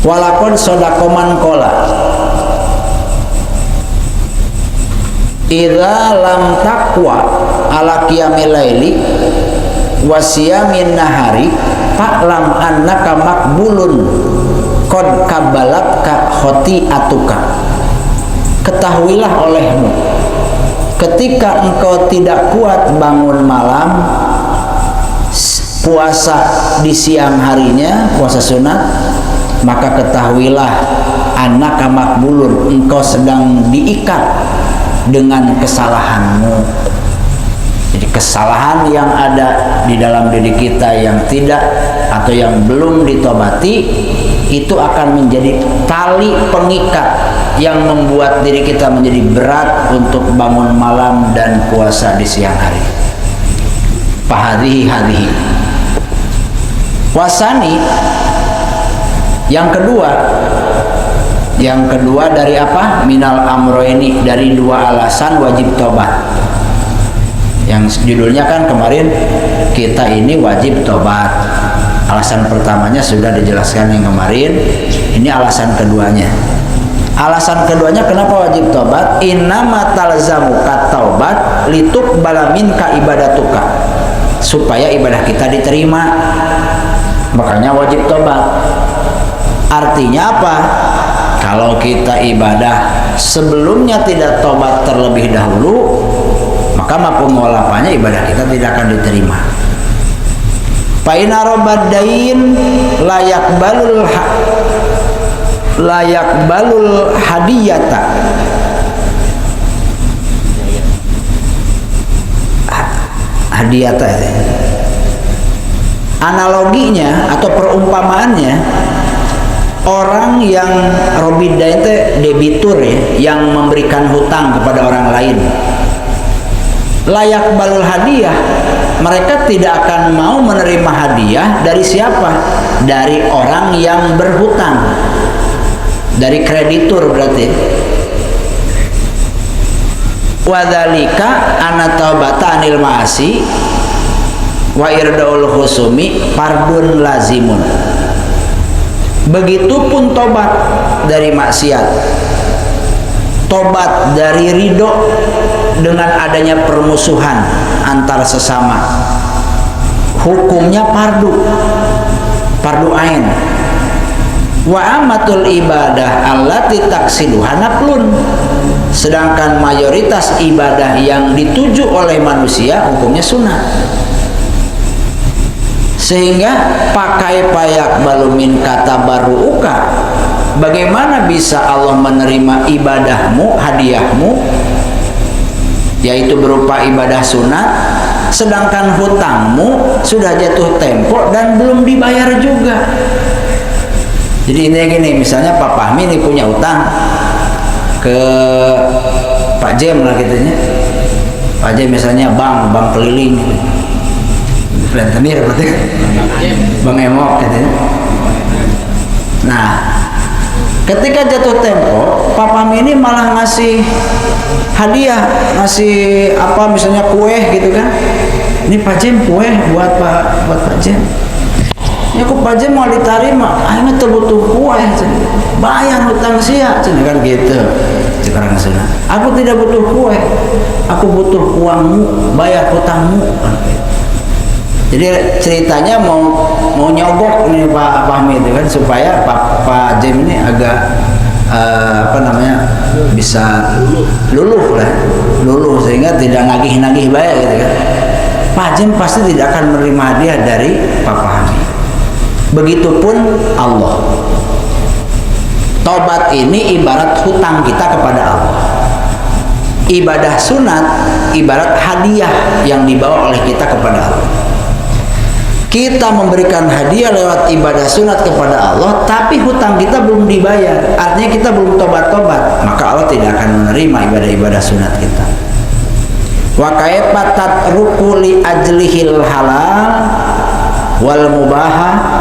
Walakon sodakoman kola idza lam taqwa ala qiyamil laili wa siyamin nahari fa'lam annaka maqbulun qad kabalatka khoti'atuka. Ketahuilah olehmu, ketika engkau tidak kuat bangun malam puasa di siang harinya, puasa sunat, maka ketahuilah annaka maqbulun, engkau sedang diikat dengan kesalahanmu. Jadi kesalahan yang ada di dalam diri kita yang tidak atau yang belum ditobati itu akan menjadi tali pengikat yang membuat diri kita menjadi berat untuk bangun malam dan puasa di siang hari. Fahadhihi hadhihi. Wasani, yang kedua dari apa? Minal amroini, dari dua alasan wajib tobat. Yang judulnya kan kemarin kita ini wajib tobat. Alasan pertamanya sudah dijelaskan yang kemarin. Ini alasan keduanya. Alasan keduanya kenapa wajib tobat? Innama talzamuka taubat lituqbala minka ibadatuka, supaya ibadah kita diterima. Makanya wajib tobat. Artinya apa? Kalau kita ibadah sebelumnya tidak tobat terlebih dahulu, maka mapungolapanya ibadah kita tidak akan diterima. Faina robadain layak balul hadiyata. Hadiyata ya. Analoginya atau perumpamaannya, orang yang robida itu debitur ya, yang memberikan hutang kepada orang lain. Layak balul hadiah, mereka tidak akan mau menerima hadiah dari siapa? Dari orang yang berhutang, dari kreditur berarti. Wadzalika anna taubata anil ma'asi wa irdaul khusumi fardun lazimun. Begitupun tobat dari maksiat, tobat dari ridho dengan adanya permusuhan antar sesama, hukumnya fardu ain. Wa amatul ibadah allati taksiluha naflun, sedangkan mayoritas ibadah yang dituju oleh manusia hukumnya sunnah. Sehingga pakai payak balumin kata baruuka, bagaimana bisa Allah menerima ibadahmu, hadiahmu, yaitu berupa ibadah sunat, sedangkan hutangmu sudah jatuh tempo dan belum dibayar juga. Jadi ini gini, misalnya Pak Fahmi ini punya utang ke Pak Jem lah gitunya. Pak Jem misalnya bank keliling gitu. Rentenir berarti Bang Emok gitu. Nah, ketika jatuh tempo, Pak Fahmi ini malah ngasih hadiah, ngasih apa misalnya kue gitu kan. Ini Pak Jem kue buat Pak Jem. Ya kok Pak Jem mau diterima, akhirnya terbutuh kue, bayar hutang sia, kan gitu. Sekarang sana, aku tidak butuh kue, aku butuh uangmu, bayar hutangmu. Jadi ceritanya mau nyogok nih Pak Fahmi itu kan, supaya Pak Jem ini agak bisa luluh sehingga tidak nagih bayar gitu kan. Pak Jem pasti tidak akan menerima hadiah dari Pak Fahmi. Begitupun Allah. Tobat ini ibarat hutang kita kepada Allah. Ibadah sunat ibarat hadiah yang dibawa oleh kita kepada Allah. Kita memberikan hadiah lewat ibadah sunat kepada Allah, tapi hutang kita belum dibayar. Artinya kita belum tobat-tobat, maka Allah tidak akan menerima ibadah-ibadah sunat kita. Wa kaifa tatruku li ajlihil halal wal mubaha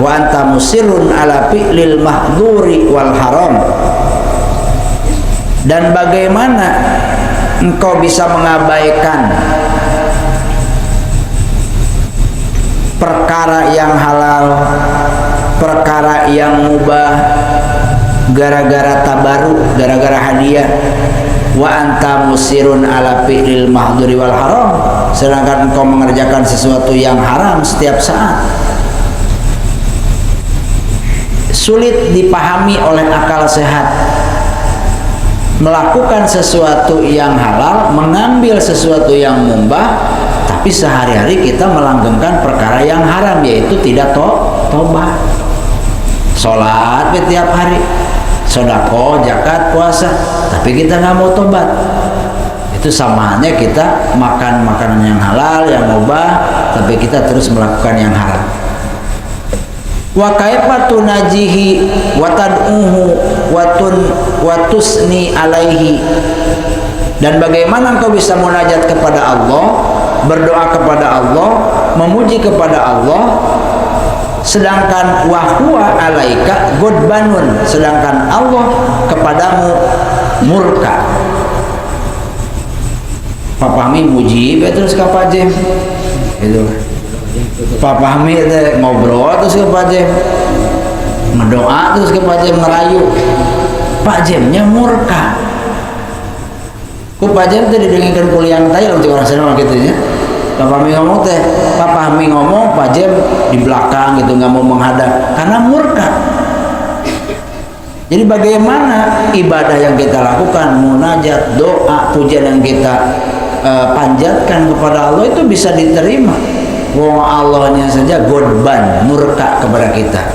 wa anta musirrun ala fi'lil mahdhuri wal haram. Dan bagaimana engkau bisa mengabaikan perkara yang halal perkara yang mubah gara-gara tabaruk, gara-gara hadiah. Wa anta musirun ala fi'lil mahduri wal haram, sedangkan engkau mengerjakan sesuatu yang haram setiap saat. Sulit dipahami oleh akal sehat. Melakukan sesuatu yang halal, mengambil sesuatu yang mubah, tapi sehari-hari kita melanggengkan perkara yang haram, yaitu tidak tobat. Sholat tiap hari, sedekah, zakat, puasa, tapi kita nggak mau tobat. Itu samaannya kita makan makanan yang halal, yang mubah, tapi kita terus melakukan yang haram. Wa kaifa tunajihi wa tad'uhu wa tusni alaihi, dan bagaimana engkau bisa munajat kepada Allah, berdoa kepada Allah, memuji kepada Allah, sedangkan wahwa alaika godbanun, sedangkan Allah kepadamu murka. Pak Fahmi muji terus ke Pak Jem gitu. Pak Fahmi ngobrol terus ke Pak Jem, mendoa terus ke Pak Jem, ngerayu. Pak Jemnya murka. Ku Pak Jem tadi dengarkan kuliah tayang untuk orang sana gitu ya. Pak Fahmi ngomong teh, Pak Fahmi ngomong, Pak Jem di belakang gitu, nggak mau menghadap karena murka. Jadi bagaimana ibadah yang kita lakukan, munajat, doa, pujian yang kita panjatkan kepada Allah itu bisa diterima. Wong Allahnya saja godban, murka kepada kita.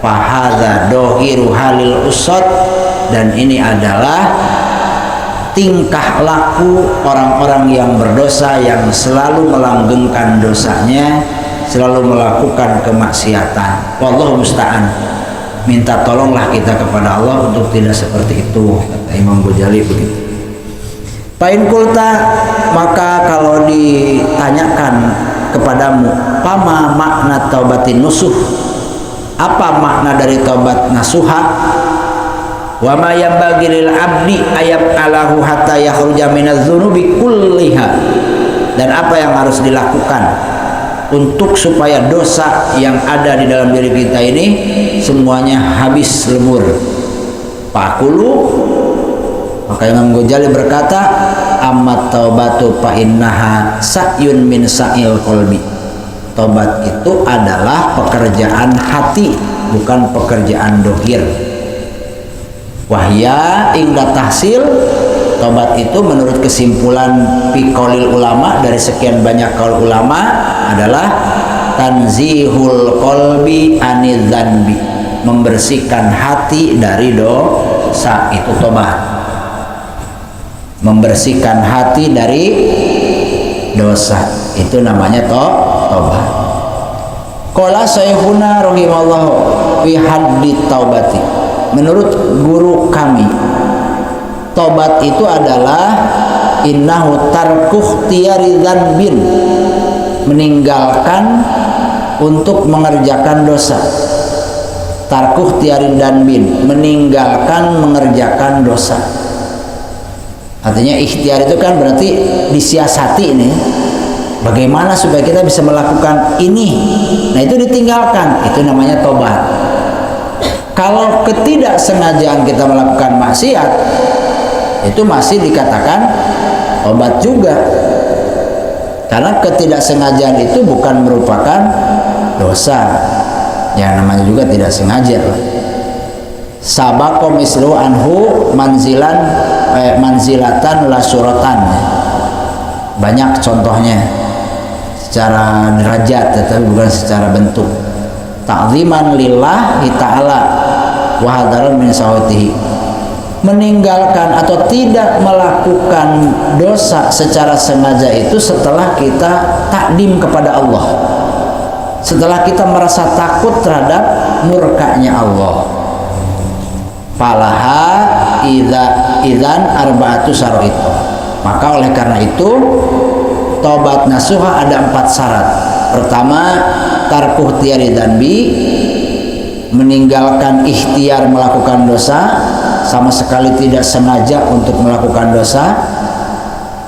Fahadza dohiru halil usad, dan ini adalah tingkah laku orang-orang yang berdosa, yang selalu melanggengkan dosanya, selalu melakukan kemaksiatan. Wallahu musta'an. Minta tolonglah kita kepada Allah untuk tidak seperti itu, kata Imam Ghazali begitu. Pain kulta, maka kalau ditanyakan kepadamu, pama makna taubatin nusuh, apa makna dari taubat nasuha? Wa ma yambaghi lil abdi ayab alahu hatta yakhruja minadz dzunubi kulliha, dan apa yang harus dilakukan untuk supaya dosa yang ada di dalam diri kita ini semuanya habis lebur. Pakulu, maka Imam Ghazali berkata, amat taubatu fa innaha sa'yun min sa'il qalbi. Tobat itu adalah pekerjaan hati, bukan pekerjaan dohir. Wahya ingda tahsil, tobat itu menurut kesimpulan piqaulil ulama, dari sekian banyak kaul ulama, adalah tanzihul qalbi anidz dzanbi, membersihkan hati dari dosa. Itu tobat, membersihkan hati dari dosa, itu namanya tobat. Qala Syekhuna rahimallahu fi haddi taubati, menurut guru kami, tobat itu adalah innahu tarku ikhtiyari dzanbin, meninggalkan untuk mengerjakan dosa. Tarku ikhtiyari dzanbin, meninggalkan mengerjakan dosa. Artinya ikhtiar itu kan berarti disiasati nih. Bagaimana supaya kita bisa melakukan ini? Nah, itu ditinggalkan, itu namanya tobat. Kalau ketidaksengajaan kita melakukan maksiat, itu masih dikatakan tobat juga. Karena ketidaksengajaan itu bukan merupakan dosa. Ya, namanya juga tidak sengaja. Sabaqo mislu anhu manzilatan la suratan. Banyak contohnya secara derajat tetapi bukan secara bentuk. Ta'ziman lillahi ta'ala wa hadaran min sawatihi, meninggalkan atau tidak melakukan dosa secara sengaja itu setelah kita takdim kepada Allah, setelah kita merasa takut terhadap murkanya Allah. Falaha idzan arba'atu syaraitu, maka oleh karena itu tobat nasuha ada 4 syarat. Pertama, tarkuh ikhtiyari dzanbi, meninggalkan ikhtiar melakukan dosa, sama sekali tidak sengaja untuk melakukan dosa.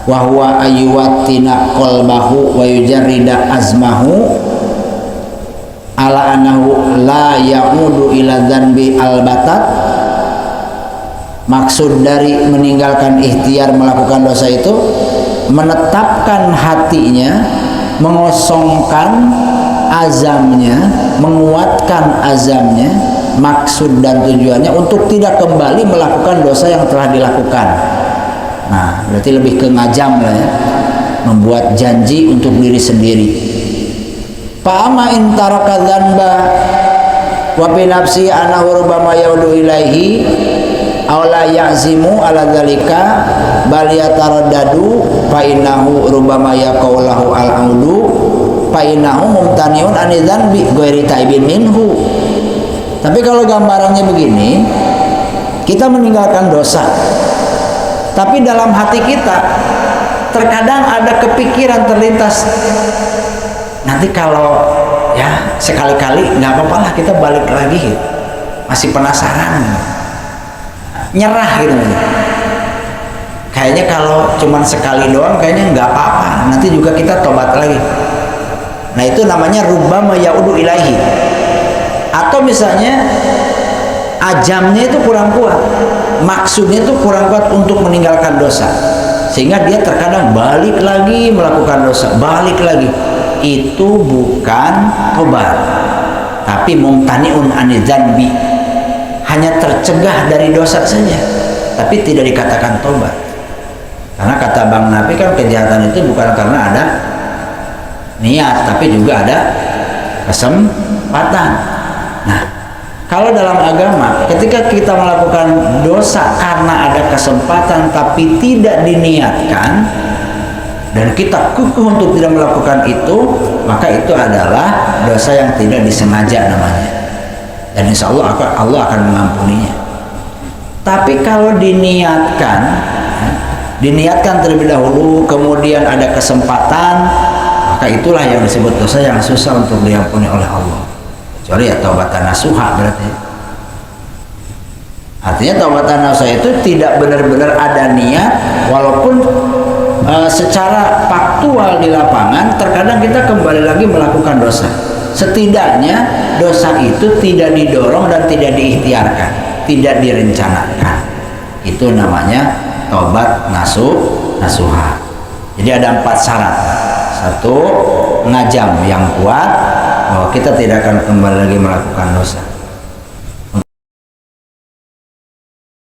Wa huwa ayyuwatina qalbahu wa yujarrida azmahu ala annahu la ya'udu ila dzanbi albatat. Maksud dari meninggalkan ikhtiar melakukan dosa itu menetapkan hatinya, mengosongkan azamnya, menguatkan azamnya. Maksud dan tujuannya untuk tidak kembali melakukan dosa yang telah dilakukan. Nah, berarti lebih ke ngajam lah ya, membuat janji untuk diri sendiri. Fa'ama in taraka dzanba wa bi nafsi annahu rubbama yaudu ilaihi aw la ya'zimu ala dzalika bal yataraddadu fa innahu rubbama yaqaulahu al-audu fa innahu mumtaniun an dzanbi ghairi taibin minhu. Tapi kalau gambarannya begini, kita meninggalkan dosa, tapi dalam hati kita terkadang ada kepikiran terlintas, nanti kalau ya sekali-kali nggak apa-apa lah kita balik lagi, masih penasaran, nyerah gitu. Kayaknya kalau cuman sekali doang kayaknya nggak apa-apa, nanti juga kita tobat lagi. Nah itu namanya rubbama yaudu ilaihi. Atau misalnya ajamnya itu kurang kuat, maksudnya itu kurang kuat untuk meninggalkan dosa, sehingga dia terkadang balik lagi melakukan dosa, balik lagi. Itu bukan tobat, tapi mumtaniun anil dzanbi, hanya tercegah dari dosa saja, tapi tidak dikatakan tobat. Karena kata Bang Nafi kan kejahatan itu bukan karena ada niat, tapi juga ada kesempatan. Nah, kalau dalam agama, ketika kita melakukan dosa karena ada kesempatan tapi tidak diniatkan, dan kita kukuh untuk tidak melakukan itu, maka itu adalah dosa yang tidak disengaja namanya. Dan insya Allah akan mengampuninya. Tapi kalau diniatkan terlebih dahulu, kemudian ada kesempatan, maka itulah yang disebut dosa yang susah untuk diampuni oleh Allah. Kecuali ya taubatan nasuha berarti. Artinya taubatan nasuha itu tidak benar-benar ada niat, walaupun secara faktual di lapangan terkadang kita kembali lagi melakukan dosa. Setidaknya dosa itu tidak didorong dan tidak diikhtiarkan, tidak direncanakan. Itu namanya taubat nasuha. Jadi ada 4 syarat. 1, ngajam yang kuat bahwa kita tidak akan kembali lagi melakukan dosa.